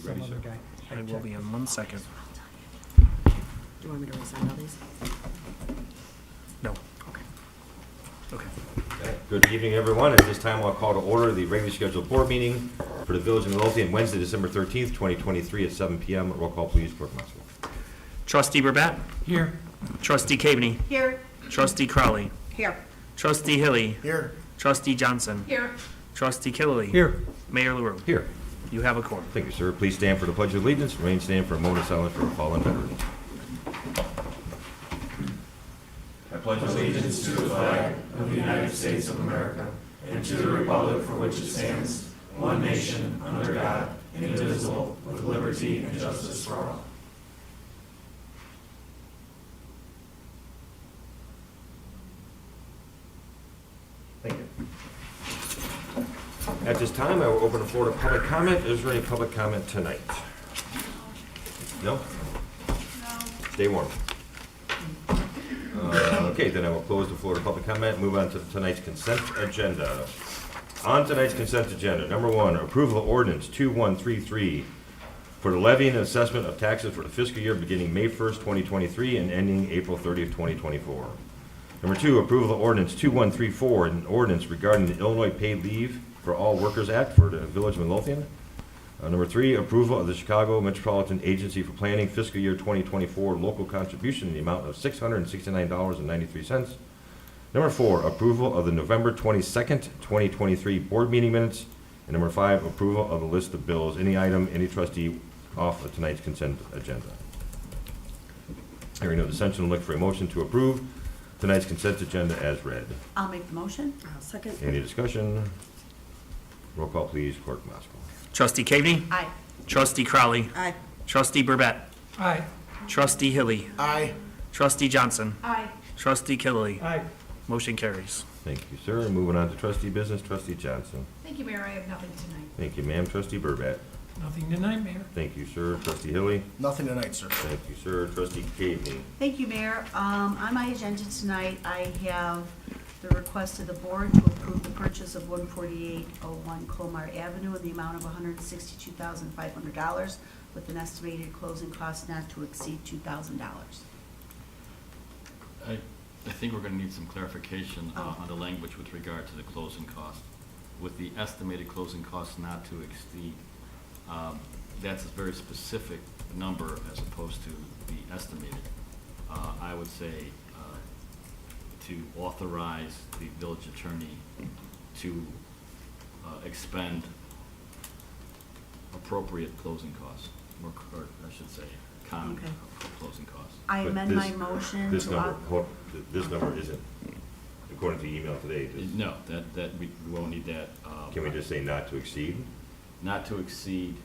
You ready, sir? I will be in 1 second. Do you want me to resign all these? No. Okay. Okay. Okay. Good evening, everyone. At this time, I'll call to order the regularly scheduled board meeting for the Village of Midlothian, Wednesday, December 13th, 2023 at 7 p.m. Roll call, please, Clerk Maxwell. Trustee Burbett? Here. Trustee Caveney? Here. Trustee Crowley? Here. Trustee Hilly? Here. Trustee Johnson? Here. Trustee Killily? Here. Mayor LaRue? Here. You have a quorum. Thank you, sir. Please stand for the Pledge of Allegiance. Remain stand for a moment of silence for our fallen veterans. I pledge allegiance to the flag of the United States of America and to the republic for which it stands, one nation, under God, indivisible, with liberty and justice for all. Thank you. At this time, I will open the floor to public comment. Is there any public comment tonight? No? No. Stay warm. Okay, then I will close the floor to public comment, move on to tonight's consent agenda. On tonight's consent agenda, number one, approval of ordinance 2133 for the levying and assessment of taxes for the fiscal year beginning May 1st, 2023 and ending April 30th, 2024. Number two, approval of ordinance 2134, an ordinance regarding the Illinois Paid Leave for All Workers Act for the Village of Midlothian. Number three, approval of the Chicago Metropolitan Agency for Planning fiscal year 2024 local contribution in the amount of $669.93. Number four, approval of the November 22nd, 2023 board meeting minutes. And number five, approval of the list of bills. Any item, any trustee off of tonight's consent agenda. Hearing no dissension, I'll look for a motion to approve tonight's consent agenda as read. I'll make the motion. I'll second. Any discussion? Roll call, please, Clerk Moskowitz. Trustee Caveney? Aye. Trustee Crowley? Aye. Trustee Burbett? Aye. Trustee Hilly? Aye. Trustee Johnson? Aye. Trustee Killily? Aye. Motion carries. Thank you, sir. Moving on to trustee business, trustee Johnson. Thank you, Mayor. I have nothing tonight. Thank you, ma'am. Trustee Burbett. Nothing tonight, Mayor. Thank you, sir. Trustee Hilly. Nothing tonight, sir. Thank you, sir. Trustee Caveney. Thank you, Mayor. On my agenda tonight, I have the request of the board to approve the purchase of 14801 Colmar Avenue in the amount of $162,500 with an estimated closing cost not to exceed $2,000. I think we're going to need some clarification Oh. on the language with regard to the closing cost. With the estimated closing cost not to exceed, that's a very specific number as opposed to the estimated. I would say to authorize the village attorney to expend appropriate closing costs, or I should say, common Okay. closing costs. I But amend this- my motion This to, number, this number isn't, according to the email today, No, that, we won't need that. can we just say not to exceed? Not to exceed,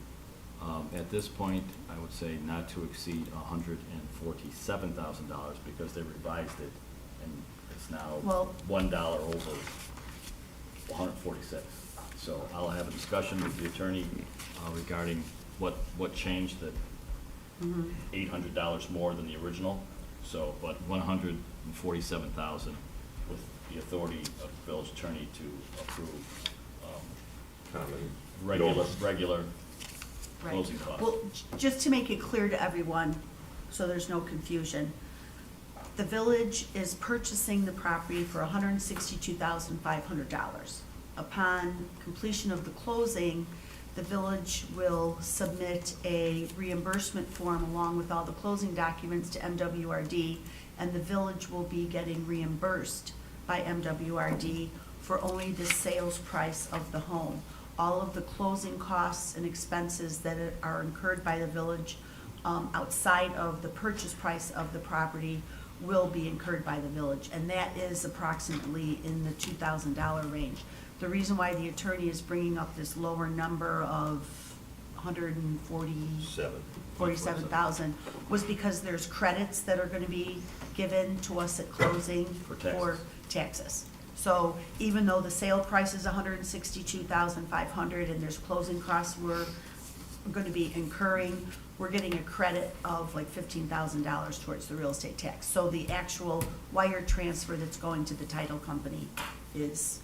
at this point, I would say not to exceed $147,000 because they revised it and it's now Well- $1 over 146. So I'll have a discussion with the attorney regarding what changed that $800 more than the original. So, but 147,000 with the authority of the village attorney to approve Common. regular right. closing costs. Well, just to make it clear to everyone, so there's no confusion, the village is purchasing the property for $162,500. Upon completion of the closing, the village will submit a reimbursement form along with all the closing documents to MWRD, and the village will be getting reimbursed by MWRD for only the sales price of the home. All of the closing costs and expenses that are incurred by the village outside of the purchase price of the property will be incurred by the village, and that is approximately in the $2,000 range. The reason why the attorney is bringing up this lower number of 147,000 was because there's credits that are gonna be given to us at closing for taxes. So even though the sale price is $162,500 and there's closing costs we're gonna be incurring, we're getting a credit of like $15,000 towards the real estate tax. So the actual wire transfer that's going to the title company is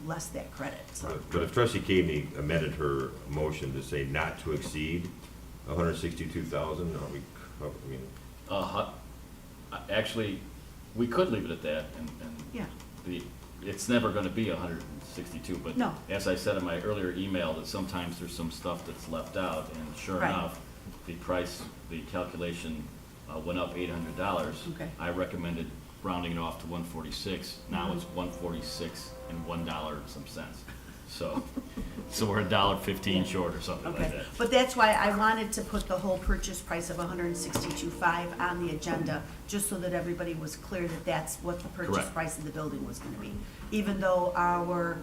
less that credit, so. But if trustee Cavney amended her motion to say not to exceed 162,000, are we, I mean, Actually, we could leave it at that, and Yeah. it's never gonna be 162, but No. as I said in my earlier email, that sometimes there's some stuff that's left out, and sure Right. enough, the calculation went up $800. Okay. I recommended rounding it off to 146. Now Mm-hmm. it's 146 and $1 and some cents. So we're $1.15 short or something like Okay, that. but that's why I wanted to put the whole purchase price of 162.5 on the agenda, just so that everybody was clear that that's what the purchase Correct. price of the building was gonna be. Even though our,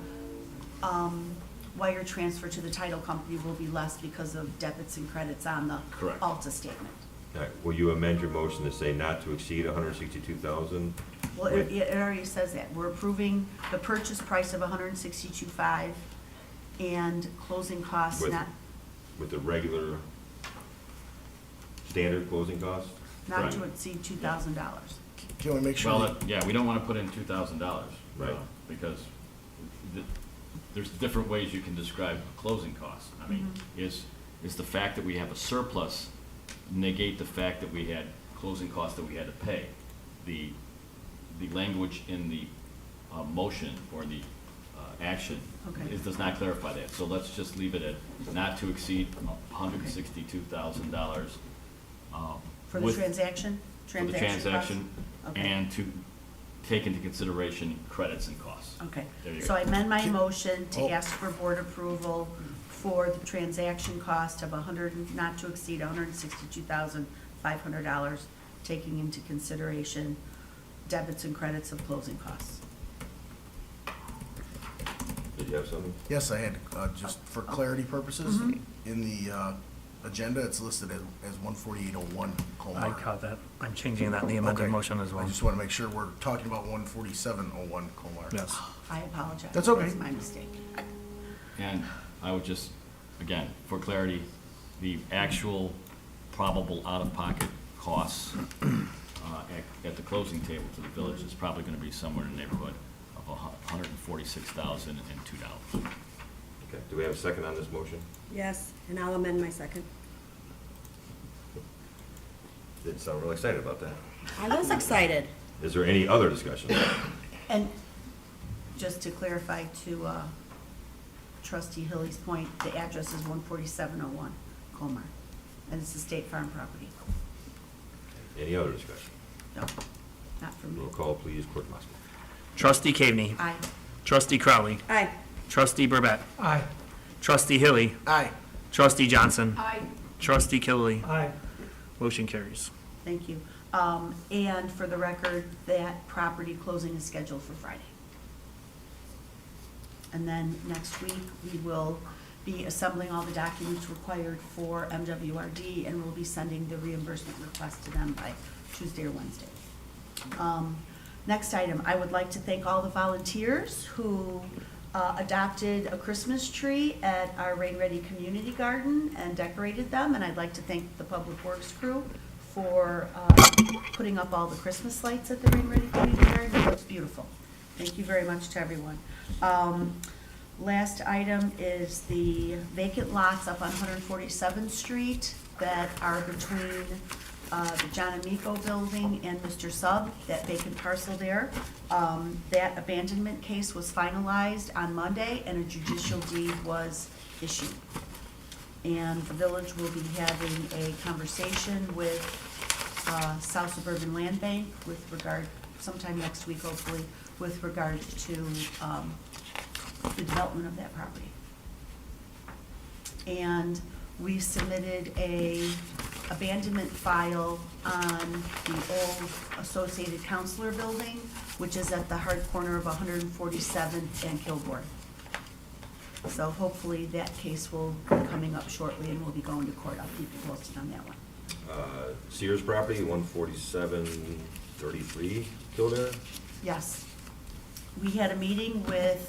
wire transfer to the title company will be less because of debits and credits on the Correct. Alta statement. all right, will you amend your motion to say not to exceed 162,000? Well, it already says that. We're approving the purchase price of 162.5 and closing costs With- not With the regular standard closing cost? to Right. exceed $2,000. Can we make sure? Well, yeah, we don't wanna put in $2,000. Right. Because there's different ways you can describe closing costs. I mean, is the fact that we have a surplus negate the fact that we had closing costs that we had to pay? The language in the motion or the action Okay. does not clarify that. So let's just leave it at not to exceed $162,000. For the with- transaction? For the costs? transaction, Okay. and to take into consideration credits and costs. Okay, There you so I go. amend my motion to Oh. ask for board approval for the transaction cost of not to exceed $162,500, taking into consideration debits and credits of closing costs. Did you have something? Yes, I had, just for clarity purposes, in the agenda, it's listed as 14801 Colmar. I caught that. I'm changing that in the amended Okay. motion as I well. just want to make sure we're talking about 14701 Colmar. Yes. I apologize. That's okay. That's my mistake. And I would just, again, for clarity, the actual probable out-of-pocket costs at the closing table to the village is probably gonna be somewhere in the neighborhood of $146,002. Okay, do we have a second on this motion? Yes, and I'll amend my second. Didn't sound real excited about that. I was excited. Is there any other discussion? And just to clarify to trustee Hilly's point, the address is 14701 Colmar, and it's a State Farm property. Any other discussion? No, not for me. Roll call, please, Clerk Moskowitz. Trustee Cavney. Aye. Trustee Crowley. Aye. Trustee Burbett. Aye. Trustee Hilly. Aye. Trustee Johnson. Aye. Trustee Killy. Aye. Motion carries. Thank you. And for the record, that property closing is scheduled for Friday. And then next week, we will be assembling all the documents required for MWRD, and we'll be sending the reimbursement request to them by Tuesday or Wednesday. Next item, I would like to thank all the volunteers who adopted a Christmas tree at our Rain Ready Community Garden and decorated them, and I'd like to thank the Public Works crew for putting up all the Christmas lights at the Rain Ready Community Garden. It looks beautiful. Thank you very much to everyone. Last item is the vacant lots up on 147th Street that are between the John Amico building and Mr. Sub, that vacant parcel there. That abandonment case was finalized on Monday and a judicial deed was issued. And the village will be having a conversation with South Suburban Land Bank with regard, sometime next week hopefully, with regard to the development of that property. And we submitted a abandonment file on the old Associated Counselor building, which is at the hard corner of 147th and Kilbourne. So hopefully that case will be coming up shortly and we'll be going to court. I'll keep you posted on that one. Sears property, 14733 Kildare. Yes. We had a meeting with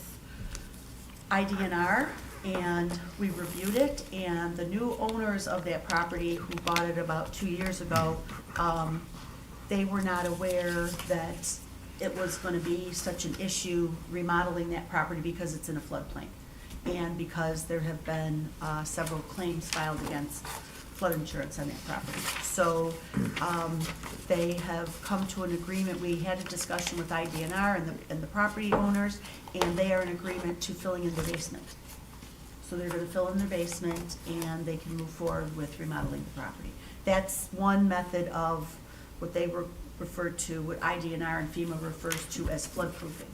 IDNR and we reviewed it, and the new owners of that property who bought it about 2 years ago, they were not aware that it was gonna be such an issue remodeling that property because it's in a floodplain. And because there have been several claims filed against flood insurance on that property. So they have come to an agreement. We had a discussion with IDNR and the property owners, and they are in agreement to filling in the basement. So they're gonna fill in their basement, and they can move forward with remodeling the property. That's one method of what they refer to, what IDNR and FEMA refers to as floodproofing.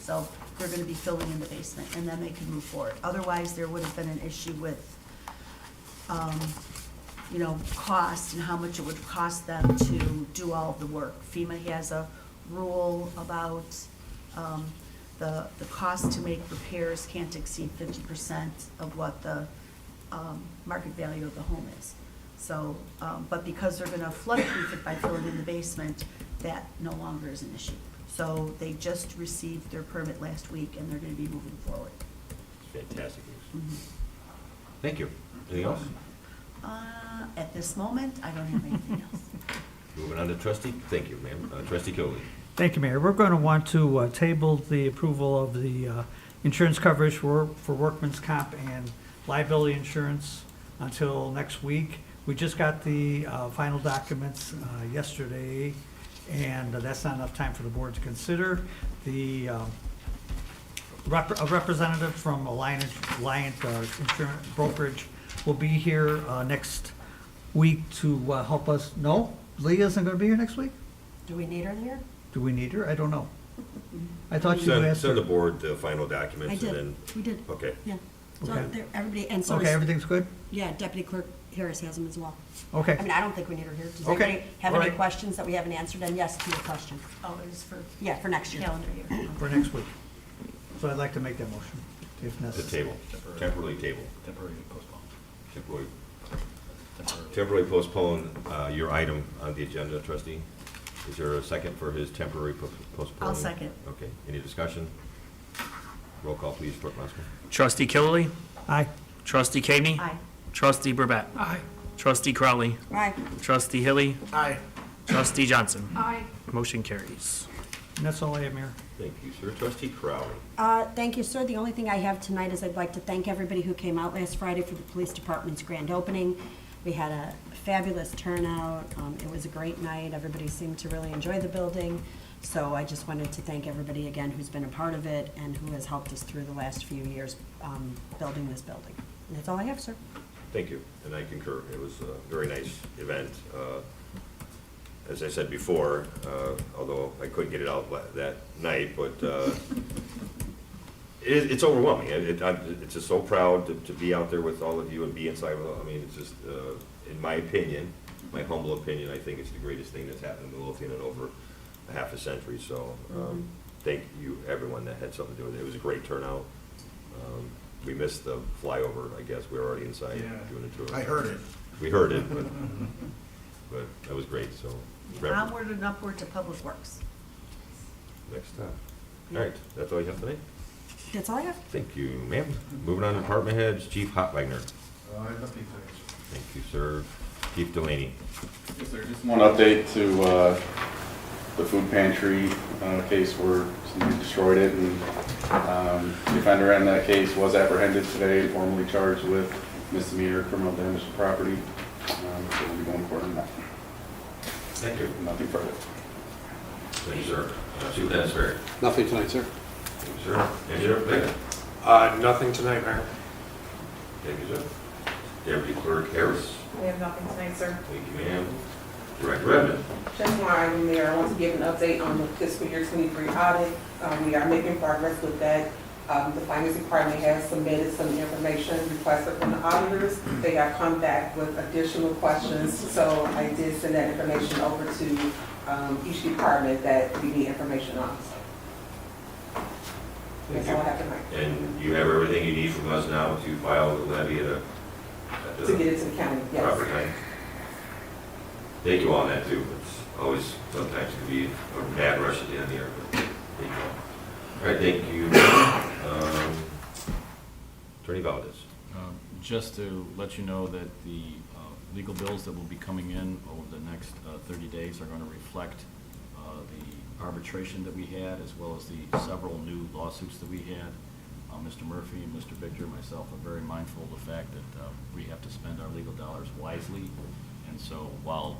So they're gonna be filling in the basement, and then they can move forward. Otherwise, there would have been an issue with, cost and how much it would cost them to do all of the work. FEMA has a rule about, the cost to make repairs can't exceed 50% of what the, market value of the home is. So, but because they're gonna floodproof it by filling in the basement, that no longer is an issue. So they just received their permit last week, and they're gonna be moving forward. Fantastic news. Thank you. Anything else? At this moment, I don't have anything else. Moving on to trustee, thank you, ma'am. Trustee Kilby. Thank you, Mayor. We're going to want to table the approval of the insurance coverage for workman's comp and liability insurance until next week. We just got the final documents yesterday, and that's not enough time for the board to consider. The a representative from Alliant Insurance Brokerage will be here next week to help us. No? Leah isn't going to be here next week? Do we need her there? Do we need her? I don't know. I thought you asked Send the her. board the final documents I and did, then, we did, okay. yeah. So Okay. everybody, and so Okay, is, everything's good? yeah, Deputy Clerk Harris has them as well. Okay. I mean, I don't think we need her here. Does Okay, anybody have all any right. questions that we haven't answered? And yes to your question. Oh, it is for Yeah, for next year. calendar year. For next week. So I'd like to make that motion, if The necessary. table, temporarily table. Temporarily postponed. Temporarily Temporarily. temporarily postpone your item on the agenda, trustee. Is there a second for his temporary postponement? I'll second. Okay, any discussion? Roll call, please, Clerk Musker. Trustee Killy, Aye. Trustee Kami. Aye. Trustee Burbett. Aye. Trustee Crowley. Aye. Trustee Hilly. Aye. Trustee Johnson. Aye. Motion carries. And that's all I have, Mayor. Thank you, sir. Trustee Crowley. Thank you, sir. The only thing I have tonight is I'd like to thank everybody who came out last Friday for the police department's grand opening. We had a fabulous turnout. It was a great night. Everybody seemed to really enjoy the building. So I just wanted to thank everybody again who's been a part of it and who has helped us through the last few years building this building. And that's all I have, sir. Thank you, and I concur. It was a very nice event. As I said before, although I couldn't get it out that night, but it's overwhelming. It's just so proud to be out there with all of you and be inside with all, I mean, it's just, in my opinion, my humble opinion, I think it's the greatest thing that's happened in Midlothian in over a half a century. So thank you, everyone that had something to do with it. It was a great turnout. We missed the flyover, I guess. We were already inside doing a tour. I heard it. We heard it, but that was great, so. Onward and upward to Public Works. Next time. All right, that's all you have tonight? That's all I have. Thank you, ma'am. Moving on to department heads, Chief Hotwagner. Nothing tonight. Thank you, sir. Chief Delaney. Yes, sir. Just one update to the food pantry case where somebody destroyed it, and the offender in that case was apprehended today and formally charged with misdemeanor criminal damage to property. So we'll be going to court on that. Thank you. Nothing further. Thank you, sir. Chief Dennisberry. Nothing tonight, sir. Thank you, sir. Engineer Vega. Nothing tonight, Mayor. Thank you, sir. Deputy Clerk Harris. We have nothing tonight, sir. Thank you, ma'am. Director Redmond. Just one item there, I want to give an update on the fiscal year 23 audit. We are making progress with that. The finance department has submitted some information requested from the auditors. They have come back with additional questions, so I did send that information over to each department that we need information on. That's all I have tonight. And you have everything you need from us now to file the levy at the To get it to the county, yes. proper time? Thank you on that too. It's always, sometimes it can be a bad rush at the end of the year, but thank you all. All right, thank you. Attorney Valdez. Just to let you know that the legal bills that will be coming in over the next 30 days are going to reflect the arbitration that we had, as well as the several new lawsuits that we had. Mr. Murphy and Mr. Victor, myself, are very mindful of the fact that we have to spend our legal dollars wisely. And so while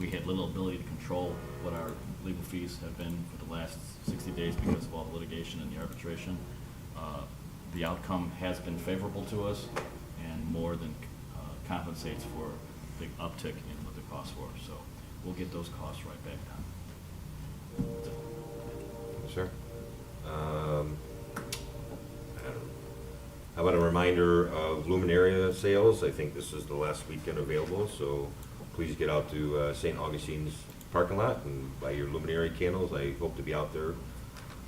we had little ability to control what our legal fees have been for the last 60 days because of all the litigation and the arbitration, the outcome has been favorable to us and more than compensates for the uptick in what the costs were. So we'll get those costs right back down. Yes, sir. How about a reminder of Luminaria sales? I think this is the last weekend available, so please get out to St. Augustine's parking lot and buy your Luminaria candles. I hope to be out there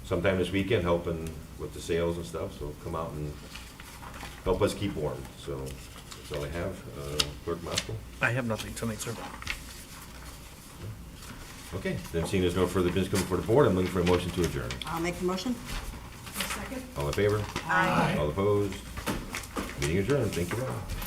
sometime this weekend helping with the sales and stuff, so come out and help us keep warm. So that's all I have. Clerk Moskowitz? I have nothing tonight, sir. Okay, then seeing there's no further business coming before the board, I'm looking for a motion to adjourn. I'll make the motion. Second? All in favor? Aye. All opposed? Meeting adjourned. Thank you all.